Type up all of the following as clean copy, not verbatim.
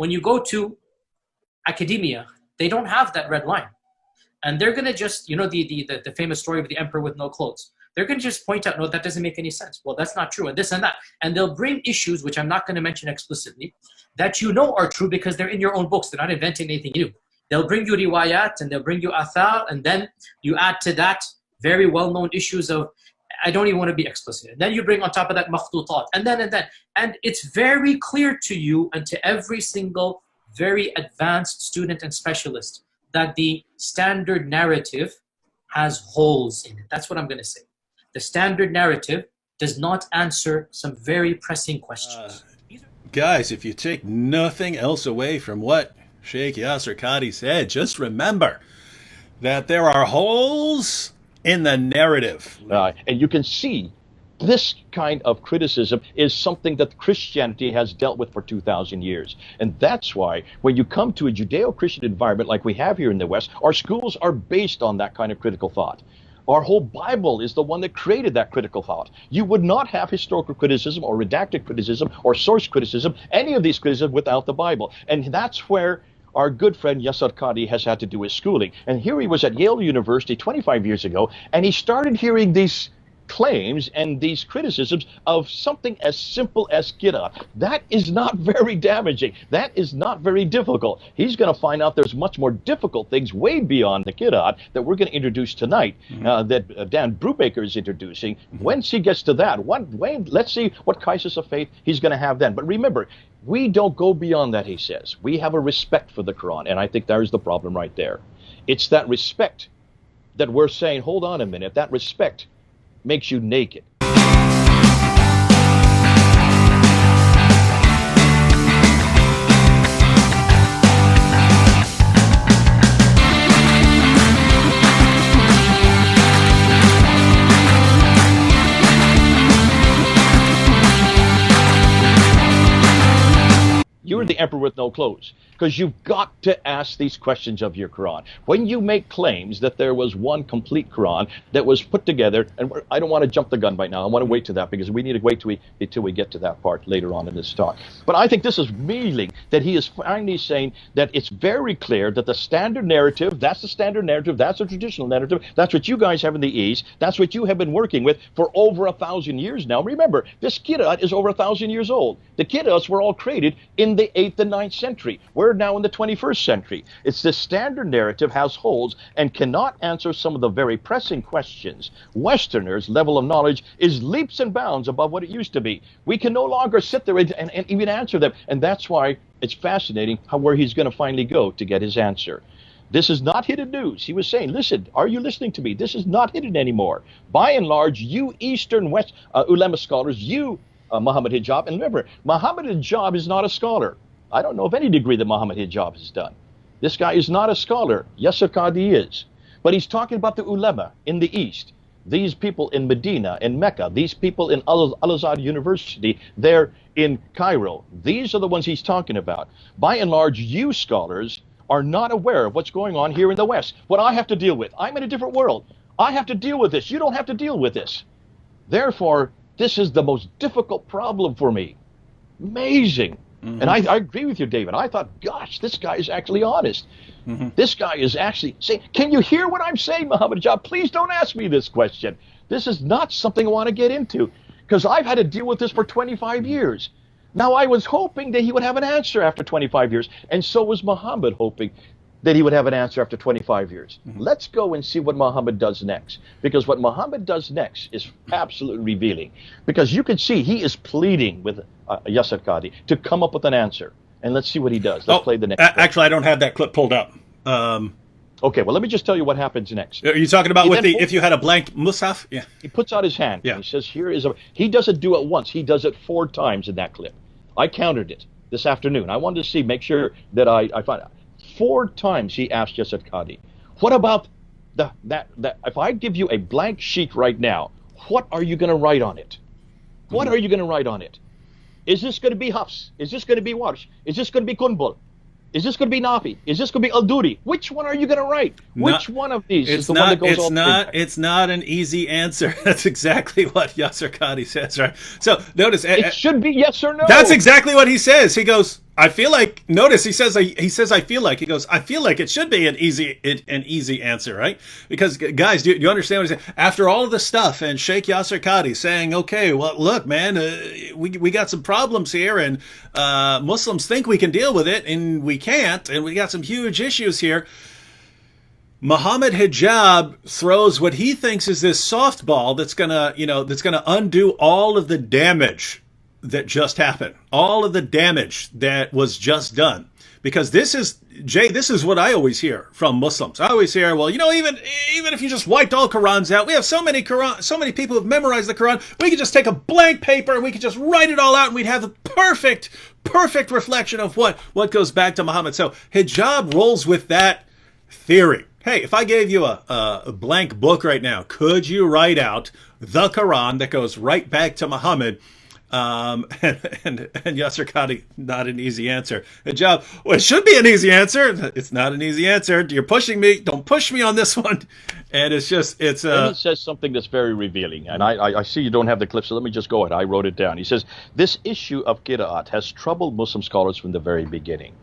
When you go to academia, they don't have that red line. And they're going to just, the famous story of the emperor with no clothes. They're going to just point out, no, that doesn't make any sense. Well, that's not true, and this and that. And they'll bring issues, which I'm not going to mention explicitly, that are true because they're in your own books. They're not inventing anything new. They'll bring you riwayat, and they'll bring you athar, and then you add to that very well-known issues of, I don't even want to be explicit. And then you bring on top of that makhtutat, and then. And it's very clear to you and to every single very advanced student and specialist that the standard narrative has holes in it. That's what I'm going to say. The standard narrative does not answer some very pressing questions. Guys, if you take nothing else away from what Sheikh Yasir Qadhi said, just remember that there are holes in the narrative. And you can see this kind of criticism is something that Christianity has dealt with for 2,000 years. And that's why when you come to a Judeo-Christian environment like we have here in the West, our schools are based on that kind of critical thought. Our whole Bible is the one that created that critical thought. You would not have historical criticism or redacted criticism or source criticism, any of these criticisms without the Bible. And that's where our good friend Yasir Qadhi has had to do his schooling. And here he was at Yale University 25 years ago, and he started hearing these claims and these criticisms of something as simple as Qira'at. That is not very damaging. That is not very difficult. He's going to find out there's much more difficult things way beyond the Qira'at that we're going to introduce tonight, that Dan Brubaker is introducing. Once he gets to that, let's see what crisis of faith he's going to have then. But remember, we don't go beyond that, he says. We have a respect for the Quran, and I think there's the problem right there. It's that respect that we're saying, hold on a minute, that respect makes you naked. You're the emperor with no clothes, because you've got to ask these questions of your Quran. When you make claims that there was one complete Quran that was put together, and I don't want to jump the gun right now. I want to wait to that because we need to wait till we get to that part later on in this talk. But I think this is revealing that he is finally saying that it's very clear that the standard narrative, that's the standard narrative, that's the traditional narrative, that's what you guys have in the East, that's what you have been working with for over 1,000 years now. Remember, this Qira'at is over 1,000 years old. The Qira'ats were all created in the 8th and 9th century. We're now in the 21st century. It's the standard narrative has holes and cannot answer some of the very pressing questions. Westerners' level of knowledge is leaps and bounds above what it used to be. We can no longer sit there and even answer them. And that's why it's fascinating where he's going to finally go to get his answer. This is not hidden news. He was saying, listen, are you listening to me? This is not hidden anymore. By and large, you Eastern West ulama scholars, you Muhammad Hijab. And remember, Muhammad Hijab is not a scholar. I don't know of any degree that Muhammad Hijab has done. This guy is not a scholar. Yasir Qadhi is. But he's talking about the ulama in the East. These people in Medina, in Mecca, these people in Al-Azhar University, there in Cairo. These are the ones he's talking about. By and large, you scholars are not aware of what's going on here in the West. What I have to deal with. I'm in a different world. I have to deal with this. You don't have to deal with this. Therefore, this is the most difficult problem for me. Amazing. Mm-hmm. And I agree with you, David. I thought, gosh, this guy is actually honest. Mm-hmm. This guy is actually saying, can you hear what I'm saying, Muhammad Hijab? Please don't ask me this question. This is not something I want to get into because I've had to deal with this for 25 years. Now, I was hoping that he would have an answer after 25 years, and so was Muhammad hoping that he would have an answer after 25 years. Mm-hmm. Let's go and see what Muhammad does next, because what Muhammad does next is absolutely revealing, because you can see he is pleading with Yasir Qadhi to come up with an answer, and let's see what he does. Let's play the next clip. Actually, I don't have that clip pulled up. Okay, well, let me just tell you what happens next. Are you talking about if you had a blank mushaf? Yeah. He puts out his hand. Yeah. And he says, he doesn't do it once. He does it 4 times in that clip. I counted it this afternoon. I wanted to make sure that I find out. 4 times he asked Yasir Qadhi, what about that if I give you a blank sheet right now, what are you going to write on it? What are you going to write on it? Is this going to be Hafs? Is this going to be Warsh? Is this going to be Kunbul? Is this going to be Nafi? Is this going to be Al-Duri? Which one are you going to write? Which one of these is the one that goes off? It's not an easy answer. That's exactly what Yasir Qadhi says, right? So notice... It should be yes or no. That's exactly what he says. He goes, I feel like, notice he says I feel like, he goes, I feel like it should be an easy answer, right? Because guys, do you understand what he's saying? After all of the stuff and Sheikh Yasir Qadhi saying, okay, well, look, man, we got some problems here, and Muslims think we can deal with it, and we can't, and we got some huge issues here. Muhammad Hijab throws what he thinks is this softball that's gonna undo all of the damage that just happened, all of the damage that was just done. Because this is what I always hear from Muslims. I always hear, well, even if you just wiped all Qurans out, we have so many people who've memorized the Quran, we could just take a blank paper and we could just write it all out, and we'd have a perfect reflection of what goes back to Muhammad. So hijab rolls with that theory. Hey, if I gave you a blank book right now, could you write out the Quran that goes right back to Muhammad? And Yasir Qadhi, not an easy answer. Hijab, well, it should be an easy answer. It's not an easy answer. You're pushing me. Don't push me on this one. And it's Then he says something that's very revealing. And I see you don't have the clip, so let me just go ahead. I wrote it down. He says, this issue of qira'at has troubled Muslim scholars from the very beginning.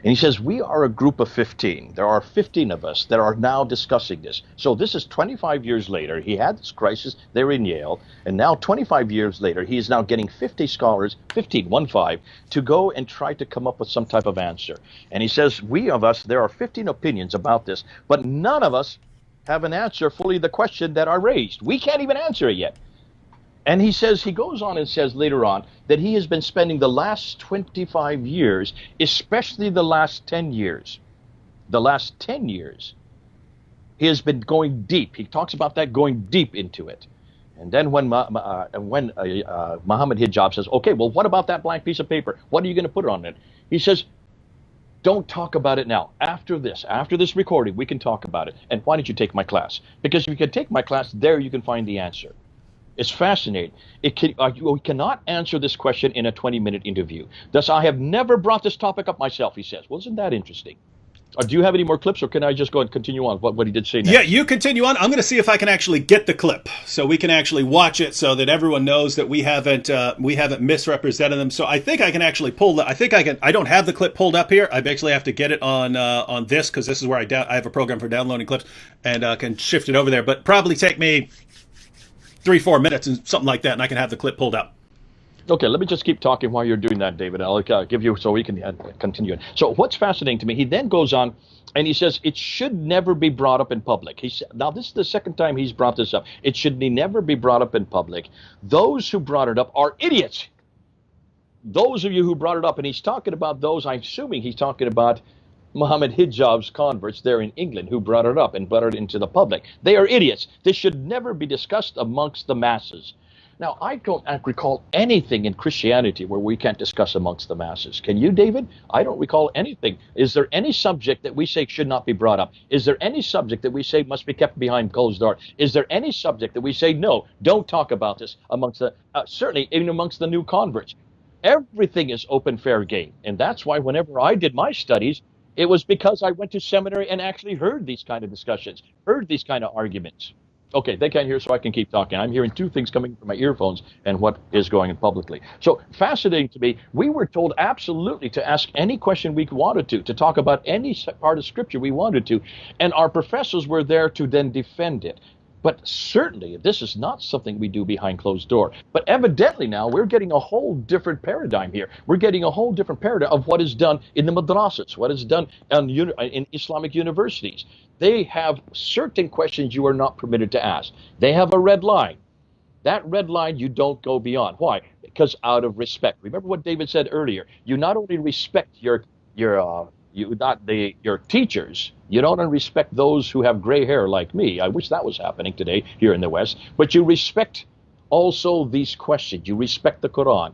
And he says, we are a group of 15. There are 15 of us that are now discussing this. So this is 25 years later. He had this crisis there in Yale. And now 25 years later, he is now getting 50 scholars, 15, 1-5, to go and try to come up with some type of answer. And he says, there are 15 opinions about this, but none of us have an answer fully the question that are raised. We can't even answer it yet. And he goes on and says later on that he has been spending the last 25 years, especially the last 10 years, he has been going deep. He talks about that, going deep into it. And then when Muhammad Hijab says, okay, well, what about that blank piece of paper? What are you going to put on it? He says, don't talk about it now. After this recording, we can talk about it. And why don't you take my class? Because if you can take my class, there you can find the answer. It's fascinating. You cannot answer this question in a 20-minute interview. Thus, I have never brought this topic up myself, he says. Well, isn't that interesting? Do you have any more clips, or can I just go and continue on what he did say next? Yeah, you continue on. I'm going to see if I can actually get the clip so we can actually watch it so that everyone knows that we haven't misrepresented them. So I think I can actually pull that. I don't have the clip pulled up here. I actually have to get it on this, because this is where I have a program for downloading clips, and can shift it over there. But probably take me 3-4 minutes and something like that, and I can have the clip pulled up. Okay, let me just keep talking while you're doing that, David. I'll give you so we can continue. So what's fascinating to me, he then goes on and he says it should never be brought up in public. Now, this is the second time he's brought this up. It should never be brought up in public. Those who brought it up are idiots. Those of you who brought it up, and he's talking about those, I'm assuming he's talking about Muhammad Hijab's converts there in England who brought it up and brought it into the public. They are idiots. This should never be discussed amongst the masses. Now, I don't recall anything in Christianity where we can't discuss amongst the masses. Can you, David? I don't recall anything. Is there any subject that we say should not be brought up? Is there any subject that we say must be kept behind closed doors? Is there any subject that we say, no, don't talk about this amongst the, certainly even amongst the new converts? Everything is open, fair game. And that's why whenever I did my studies, it was because I went to seminary and actually heard these kind of discussions, heard these kind of arguments. Okay, they can't hear, so I can keep talking. I'm hearing two things coming from my earphones and what is going on publicly. So fascinating to me, we were told absolutely to ask any question we wanted to talk about any part of Scripture we wanted to, and our professors were there to then defend it. But certainly, this is not something we do behind closed door. But evidently now, we're getting a whole different paradigm here. We're getting a whole different paradigm of what is done in the madrasas, what is done in Islamic universities. They have certain questions you are not permitted to ask. They have a red line. That red line you don't go beyond. Why? Because out of respect. Remember what David said earlier. You not only respect your teachers, you don't respect those who have gray hair like me. I wish that was happening today here in the West. But you respect also these questions. You respect the Quran.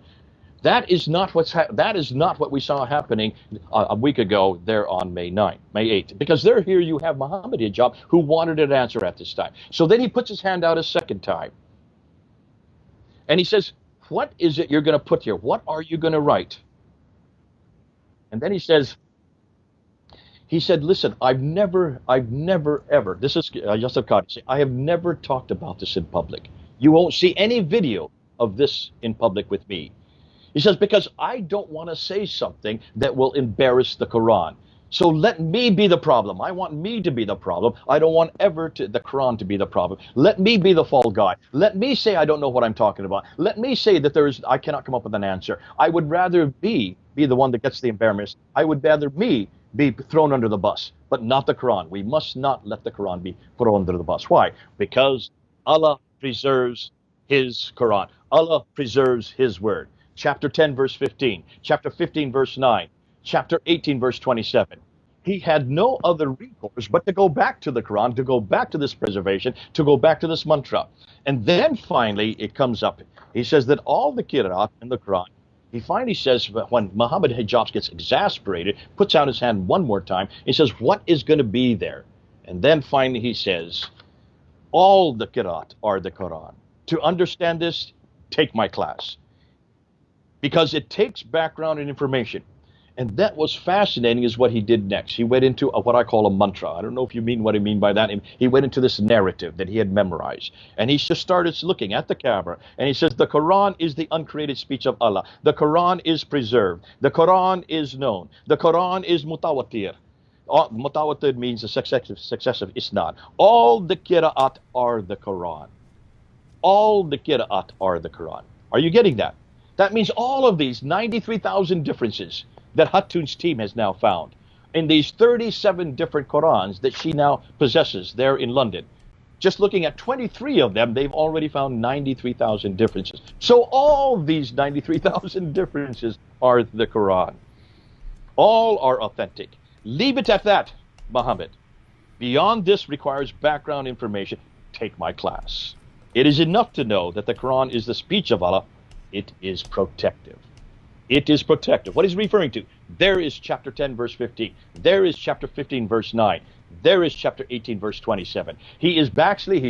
That is not what we saw happening a week ago there on May 8th. Because there here you have Muhammad Hijab who wanted an answer at this time. So then he puts his hand out a second time. And he says, what is it you're going to put here? What are you going to write? And then he said, listen, I've never ever, this is Yasir Qadhi, I have never talked about this in public. You won't see any video of this in public with me. He says, because I don't want to say something that will embarrass the Quran. So let me be the problem. I want me to be the problem. I don't want the Quran to be the problem. Let me be the fall guy. Let me say I don't know what I'm talking about. Let me say that I cannot come up with an answer. I would rather be the one that gets the embarrassment. I would rather me be thrown under the bus, but not the Quran. We must not let the Quran be put under the bus. Why? Because Allah preserves His Quran. Allah preserves His word. Chapter 10, verse 15. Chapter 15, verse 9. Chapter 18, verse 27. He had no other recourse but to go back to the Quran, to go back to this preservation, to go back to this mantra. And then finally it comes up. He says that all the qira'at in the Quran, he finally says, when Muhammad Hijab gets exasperated, puts out his hand one more time, he says, what is going to be there? And then finally he says, all the qira'at are the Quran. To understand this, take my class. Because it takes background and information. And that was fascinating is what he did next. He went into what I call a mantra. I don't know if you mean what I mean by that. He went into this narrative that he had memorized. And he just started looking at the Kaaba. And he says, the Quran is the uncreated speech of Allah. The Quran is preserved. The Quran is known. The Quran is mutawatir. Mutawatir means a successive isnad. All the qira'at are the Quran. All the qira'at are the Quran. Are you getting that? That means all of these 93,000 differences that Hattun's team has now found in these 37 different Qurans that she now possesses there in London. Just looking at 23 of them, they've already found 93,000 differences. So all these 93,000 differences are the Quran. All are authentic. Leave it at that, Muhammad. Beyond this requires background information. Take my class. It is enough to know that the Quran is the speech of Allah. It is protective. It is protective. What he's referring to? There is chapter 10, verse 15. There is chapter 15, verse 9. There is chapter 18, verse 27. He's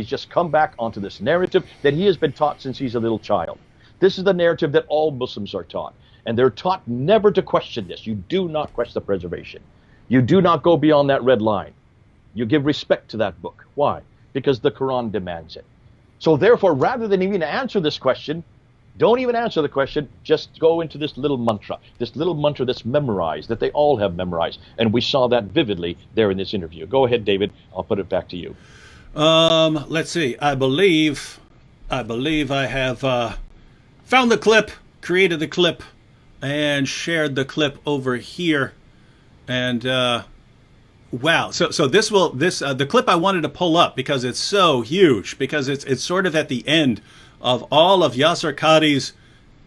just come back onto this narrative that he has been taught since he's a little child. This is the narrative that all Muslims are taught. And they're taught never to question this. You do not question the preservation. You do not go beyond that red line. You give respect to that book. Why? Because the Quran demands it. So therefore, rather than even answer this question, don't even answer the question, just go into this little mantra that's memorized, that they all have memorized. And we saw that vividly there in this interview. Go ahead, David. I'll put it back to you. Let's see. I believe I have found the clip, created the clip, and shared the clip over here. And wow. So the clip I wanted to pull up because it's so huge, because it's sort of at the end of all of Yasir Qadhi's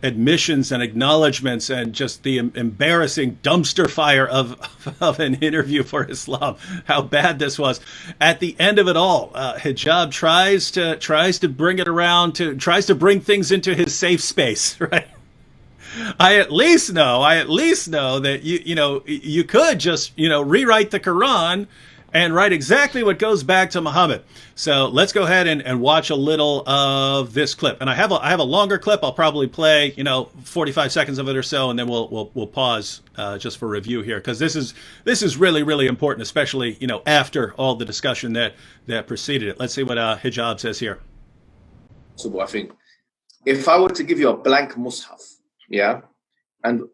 admissions and acknowledgments and just the embarrassing dumpster fire of an interview for Islam, how bad this was. At the end of it all, Hijab tries to bring it around, tries to bring things into his safe space, right? I at least know that you could just rewrite the Quran and write exactly what goes back to Muhammad. So let's go ahead and watch a little of this clip. And I have a longer clip. I'll probably play 45 seconds of it or so, and then we'll pause just for review here, because this is really, really important, especially after all the discussion that preceded it. Let's see what Hijab says here. I think if I were to give you a blank mushaf, yeah, and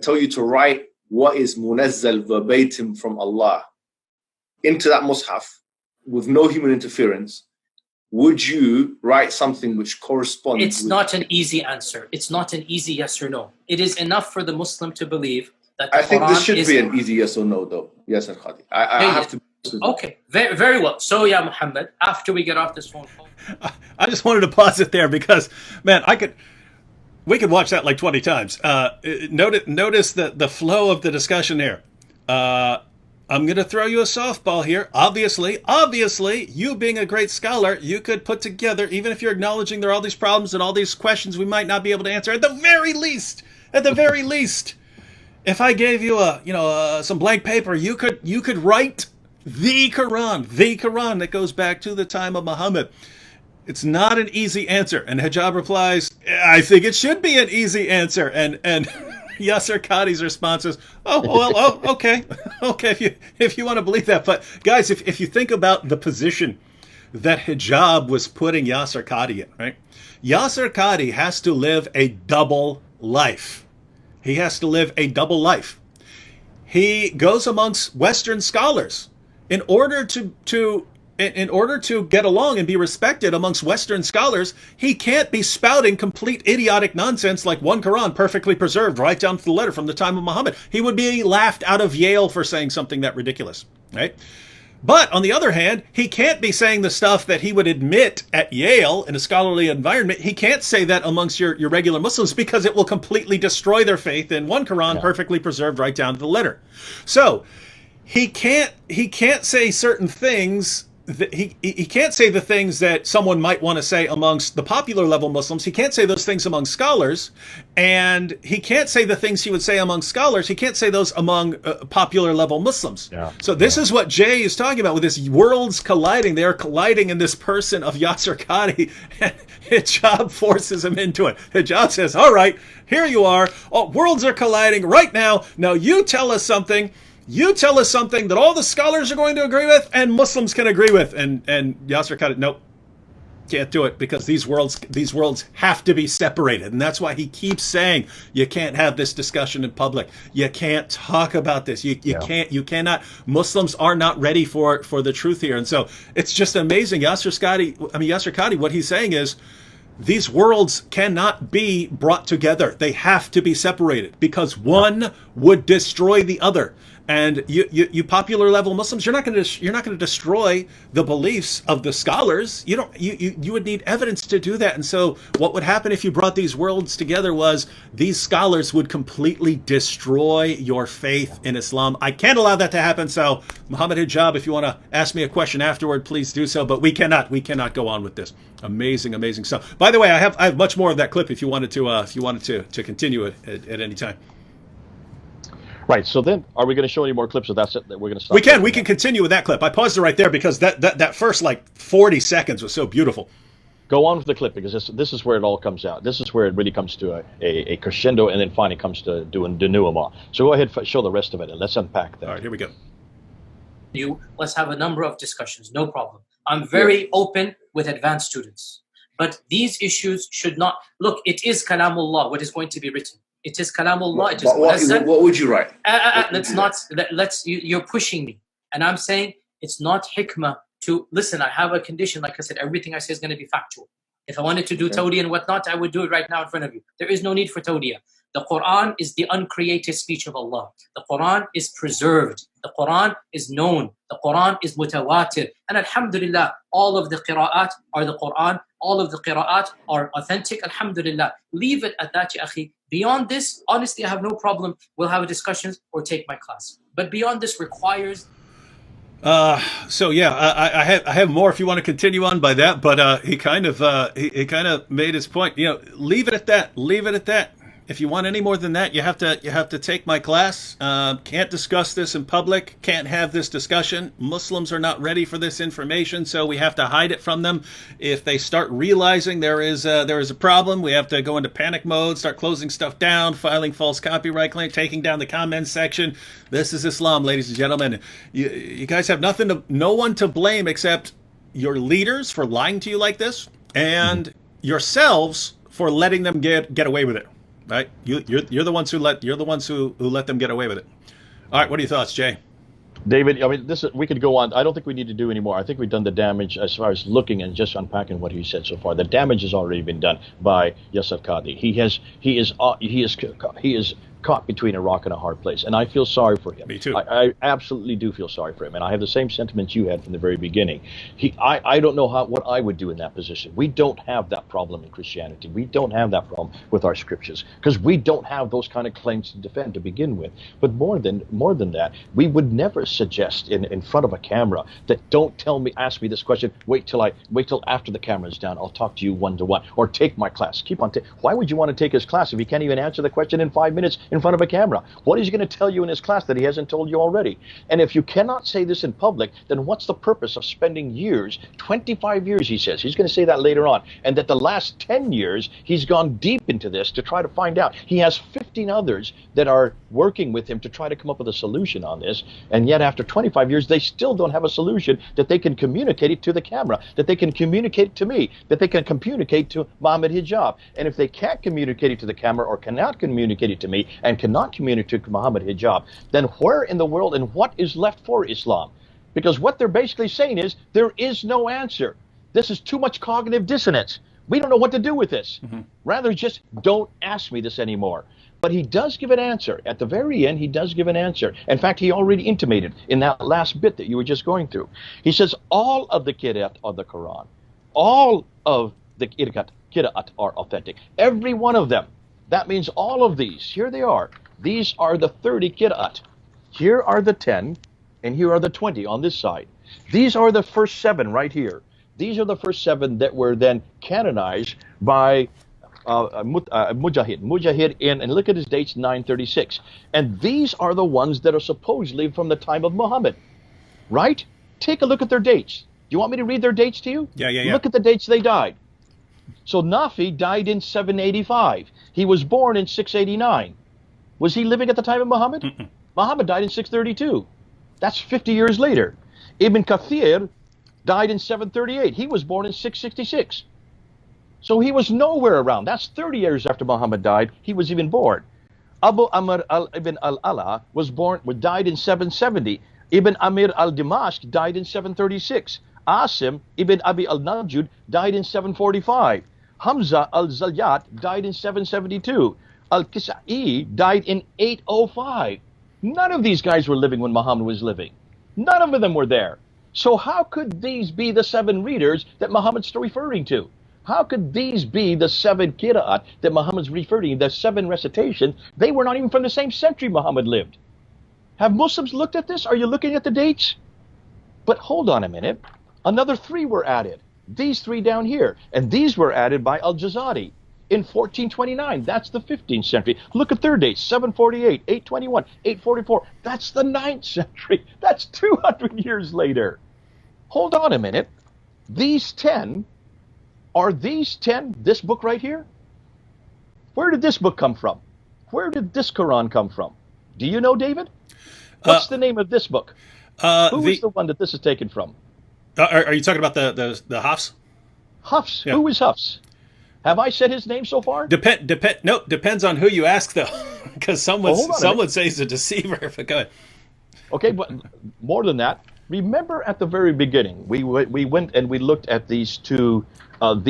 tell you to write what is munazzal verbatim from Allah into that mushaf with no human interference, would you write something which corresponds? It's not an easy answer. It's not an easy yes or no. It is enough for the Muslim to believe that the I think Quran this should be an easy yes or no, though. Yasir Qadhi. I have to. Okay, very, very well. So, yeah, Muhammad, after we get off this phone call, I just wanted to pause it there because, man, we could watch that like 20 times. Notice the flow of the discussion here. I'm going to throw you a softball here. Obviously, you being a great scholar, you could put together, even if you're acknowledging there are all these problems and all these questions we might not be able to answer, at the very least, if I gave you some blank paper, you could write the Quran that goes back to the time of Muhammad. It's not an easy answer. And Hijab replies, I think it should be an easy answer. And Yasir Qadhi's response is, okay, if you want to believe that. But guys, if you think about the position that Hijab was putting Yasir Qadhi in, right? Yasir Qadhi has to live a double life. He has to live a double life. He goes amongst Western scholars in order to get along and be respected amongst Western scholars. He can't be spouting complete idiotic nonsense like one Quran perfectly preserved right down to the letter from the time of Muhammad. He would be laughed out of Yale for saying something that ridiculous, right? But on the other hand, he can't be saying the stuff that he would admit at Yale in a scholarly environment. He can't say that amongst your regular Muslims because it will completely destroy their faith in one Quran perfectly preserved right down to the letter. So he can't say certain things. He can't say the things that someone might want to say amongst the popular level Muslims. He can't say those things among scholars, and he can't say the things he would say among scholars. He can't say those among popular level Muslims. So this is what Jay is talking about with this worlds colliding. They are colliding in this person of Yasir Qadhi, and Hijab forces him into it. Hijab says, all right, here you are. Oh, worlds are colliding right now. Now you tell us something. You tell us something that all the scholars are going to agree with and Muslims can agree with. And Yasir Qadhi, nope, can't do it because these worlds have to be separated. And that's why he keeps saying you can't have this discussion in public. You can't talk about this. You cannot. Muslims are not ready for the truth here. And so it's just amazing. Yasir Qadhi, what he's saying is these worlds cannot be brought together. They have to be separated because one would destroy the other. And you popular level Muslims, you're not going to destroy the beliefs of the scholars. You would need evidence to do that. And so what would happen if you brought these worlds together was these scholars would completely destroy your faith in Islam. I can't allow that to happen. So Muhammad Hijab, if you want to ask me a question afterward, please do so. But we cannot go on with this. Amazing stuff. By the way, I have much more of that clip if you wanted to continue it at any time. Right. So then, are we going to show any more clips of that? That we're going to stop. We can continue with that clip. I paused it right there because that first like 40 seconds was so beautiful. Go on with the clip because this is where it all comes out. This is where it really comes to a crescendo and then finally comes to doing denouement. So go ahead, show the rest of it and let's unpack that. All right, here we go. Let's have a number of discussions. No problem. I'm very open with advanced students. But these issues should not... Look, it is Kalamullah, what is going to be written. It is Kalamullah. It is what would you write? You're pushing me. And I'm saying it's not hikmah to... Listen, I have a condition. Like I said, everything I say is going to be factual. If I wanted to do tawdiyah and whatnot, I would do it right now in front of you. There is no need for tawdiyah. The Qur'an is the uncreated speech of Allah. The Qur'an is preserved. The Qur'an is known. The Qur'an is mutawatir. And alhamdulillah, all of the qira'at are the Qur'an. All of the qira'at are authentic. Alhamdulillah. Leave it at that, ya akhi. Beyond this, honestly, I have no problem. We'll have a discussion or take my class. But beyond this requires... So yeah, I have more if you want to continue on by that, but he kind of made his point. Leave it at that. Leave it at that. If you want any more than that, you have to take my class. Can't discuss this in public. Can't have this discussion. Muslims are not ready for this information, so we have to hide it from them. If they start realizing there is a problem, we have to go into panic mode, start closing stuff down, filing false copyright claims, taking down the comments section. This is Islam, ladies and gentlemen. You guys have no one to blame except your leaders for lying to you like this, and yourselves for letting them get away with it. Right, you're the ones who let them get away with it. All right, what are your thoughts, Jay? David, I mean, we could go on. I don't think we need to do any more. I think we've done the damage as far as looking and just unpacking what he said so far. The damage has already been done by Yasir Qadhi. He is caught between a rock and a hard place, and I feel sorry for him. Me too. I absolutely do feel sorry for him, and I have the same sentiments you had from the very beginning. I don't know what I would do in that position. We don't have that problem in Christianity. We don't have that problem with our scriptures because we don't have those kind of claims to defend to begin with. But more than that, we would never suggest in front of a camera that ask me this question. Wait till after the camera's down. I'll talk to you one-to-one, or take my class. Why would you want to take his class if he can't even answer the question in 5 minutes? In front of a camera. What is he going to tell you in his class that he hasn't told you already? And if you cannot say this in public, then what's the purpose of spending years, 25 years, he says. He's going to say that later on. And that the last 10 years, he's gone deep into this to try to find out. He has 15 others that are working with him to try to come up with a solution on this. And yet after 25 years, they still don't have a solution that they can communicate it to the camera, that they can communicate it to me, that they can communicate to Muhammad Hijab. And if they can't communicate it to the camera or cannot communicate it to me and cannot communicate it to Muhammad Hijab, then where in the world and what is left for Islam? Because what they're basically saying is there is no answer. This is too much cognitive dissonance. We don't know what to do with this. Rather, just don't ask me this anymore. But he does give an answer. At the very end, he does give an answer. In fact, he already intimated in that last bit that you were just going through. He says all of the qira'at of the Quran, all of the qira'at are authentic. Every one of them. That means all of these. Here they are. These are the 30 qira'at. Here are the 10, and here are the 20 on this side. These are the first 7 right here. These are the first 7 that were then canonized by Mujahid in, and look at his dates, 936. And these are the ones that are supposedly from the time of Muhammad, right? Take a look at their dates. Do you want me to read their dates to you? Yeah. Look at the dates they died. So Nafi died in 785. He was born in 689. Was he living at the time of Muhammad? Muhammad died in 632. That's 50 years later. Ibn Kathir died in 738. He was born in 666. So he was nowhere around. That's 30 years after Muhammad died. He was even born. Abu Amr ibn al-Ala died in 770. Ibn Amir al-Dimashq died in 736. Asim ibn Abi al-Najud died in 745. Hamza al-Zayyat died in 772. Al-Kisa'i died in 805. None of these guys were living when Muhammad was living. None of them were there. So how could these be the 7 readers that Muhammad's referring to? How could these be the 7 qira'at that Muhammad's referring to, the 7 recitation? They were not even from the same century Muhammad lived. Have Muslims looked at this? Are you looking at the dates? But hold on a minute. Another 3 were added. These 3 down here. And these were added by Al-Jazari in 1429. That's the 15th century. Look at their dates. 748, 821, 844. That's the 9th century. That's 200 years later. Hold on a minute. These 10, are these 10 this book right here? Where did this book come from? Where did this Quran come from? Do you know, David? What's the name of this book? Who is the one that this is taken from? Are you talking about the Hafs? Hafs. Yeah. Who is Hafs? Have I said his name so far? Depends on who you ask, though. Because some would say he's a deceiver. But go ahead. Okay, but more than that, remember at the very beginning, we went and we looked at these two, what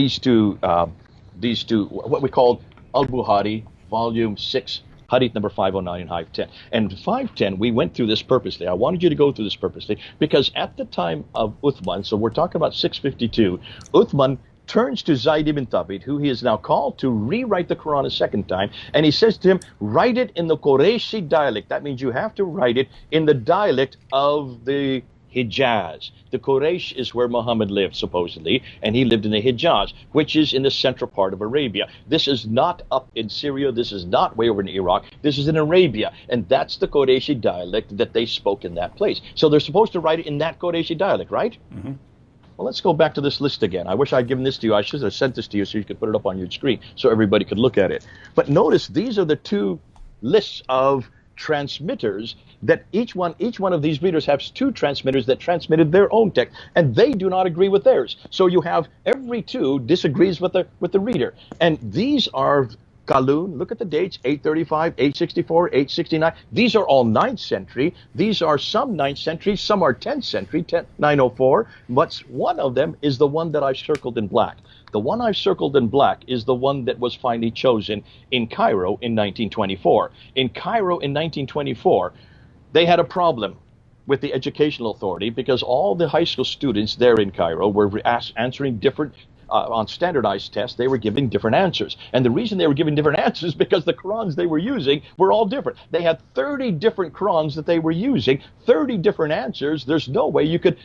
we called Al-Bukhari, Volume 6, Hadith number 509 and 510. And 510, we went through this purposely. I wanted you to go through this purposely because at the time of Uthman, so we're talking about 652, Uthman turns to Zayd ibn Thabit, who he is now called to rewrite the Quran a second time, and he says to him, write it in the Qurayshi dialect. That means you have to write it in the dialect of the Hijaz. The Quraysh is where Muhammad lived, supposedly, and he lived in the Hijaz, which is in the central part of Arabia. This is not up in Syria. This is not way over in Iraq. This is in Arabia, and that's the Qurayshi dialect that they spoke in that place. So they're supposed to write it in that Qurayshi dialect, right? Mm-hmm. Well, let's go back to this list again. I wish I'd given this to you. I should have sent this to you so you could put it up on your screen so everybody could look at it. But notice these are the 2 lists of transmitters that each one of these readers has 2 transmitters that transmitted their own text, and they do not agree with theirs. So you have every 2 disagrees with the reader. And these are Qalun, look at the dates, 835, 864, 869. These are all 9th century. These are some 9th century, some are 10th century, 904. But one of them is the one that I've circled in black. The one I've circled in black is the one that was finally chosen in Cairo in 1924. In Cairo in 1924, they had a problem with the educational authority because all the high school students there in Cairo were answering different on standardized tests. They were giving different answers. And the reason they were giving different answers is because the Qurans they were using were all different. They had 30 different Qurans that they were using, 30 different answers. There's no way you could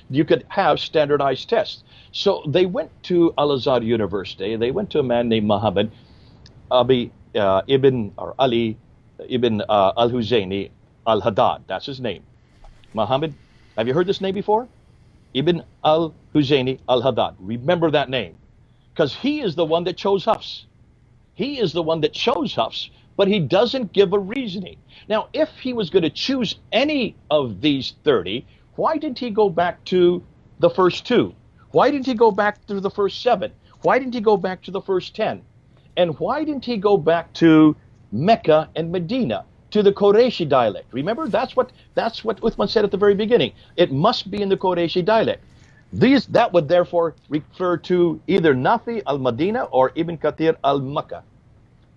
have standardized tests. So they went to Al-Azhar University. They went to a man named Muhammad Ali ibn al-Huzaini al-Haddad. That's his name. Muhammad, have you heard this name before? Ibn al-Huzaini al-Haddad. Remember that name. Because he is the one that chose Hafs. He is the one that chose Hafs but he doesn't give a reasoning. Now, if he was going to choose any of these 30, why didn't he go back to the first 2? Why didn't he go back to the first 7? Why didn't he go back to the first 10? And why didn't he go back to Mecca and Medina, to the Qurayshi dialect? Remember, that's what Uthman said at the very beginning. It must be in the Qurayshi dialect. That would therefore refer to either Nafi al-Madina or Ibn Kathir al-Makkah.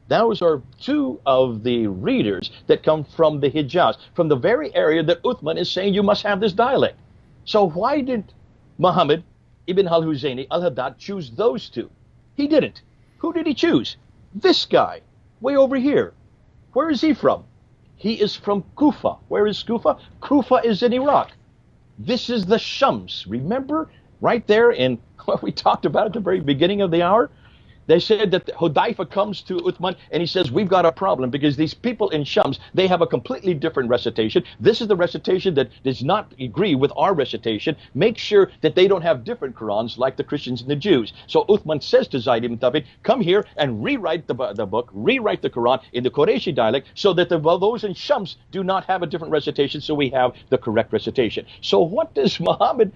Those are 2 of the readers that come from the Hijaz, from the very area that Uthman is saying you must have this dialect. So why did Muhammad ibn al-Huzayni al-Haddad choose those 2? He didn't. Who did he choose? This guy, way over here. Where is he from? He is from Kufa. Where is Kufa? Kufa is in Iraq. This is the Shams. Remember, right there in what we talked about at the very beginning of the hour? They said that Hudayfa comes to Uthman and he says, we've got a problem because these people in Shams, they have a completely different recitation. This is the recitation that does not agree with our recitation. Make sure that they don't have different Qurans like the Christians and the Jews. So Uthman says to Zayd ibn Thabit, come here and rewrite the book, rewrite the Quran in the Qurayshi dialect so that those in Shams do not have a different recitation, so we have the correct recitation. So what does Muhammad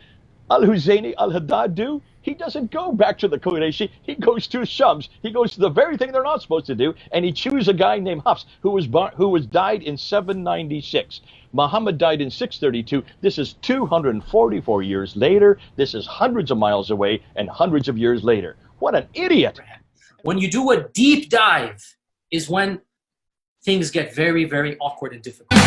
al-Huzayni al-Haddad do? He doesn't go back to the Qurayshi. He goes to Shams. He goes to the very thing they're not supposed to do, and he chooses a guy named Hafs who was died in 796. Muhammad died in 632. This is 244 years later. This is hundreds of miles away and hundreds of years later. What an idiot! When you do a deep dive is when things get very, very awkward and difficult.